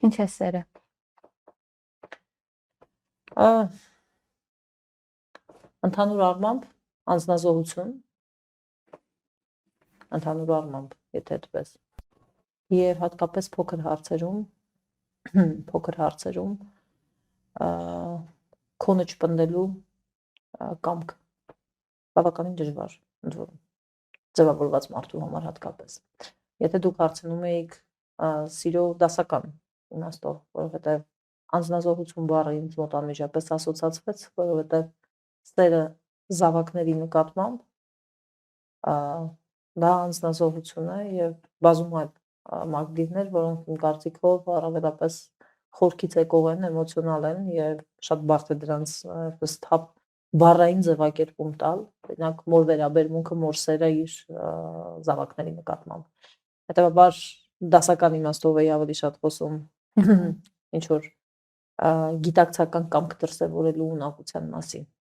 Ինչ է սերը։ Ընդհանուր առմամբ անձնազոհություն, ընդհանուր առմամբ, եթե այդպես։ Եվ հատկապես փոքր հարցերում քոնը չպնդելու կամք բավականին դժվար ընդ որում ձևավորված մարդու համար հատկապես։ Եթե դուք հարցնում եք սիրո դասական իմաստով, որովհետև անձնազոհություն բառը ինձ մոտ անմիջապես ասոցացվեց, որովհետև սերը զավակների նկատմամբ դա անձնազոհություն է եւ բազում այլ մակդիրներ, որոնք իմ կարծիքով առավելապես խորքից եկող են, էմոցիոնալ են եւ շատ բարդ է դրանց հստակ բառային ձևակերպում տալ, օրինակ մոր վերաբերմունքը, մոր սերը իր զավակների նկատմամբ։ Հետևաբար դասական իմաստով էի ավելի շատ խոսում ինչ որ գիտակցական կամք դրսևորելու ունակության մասին։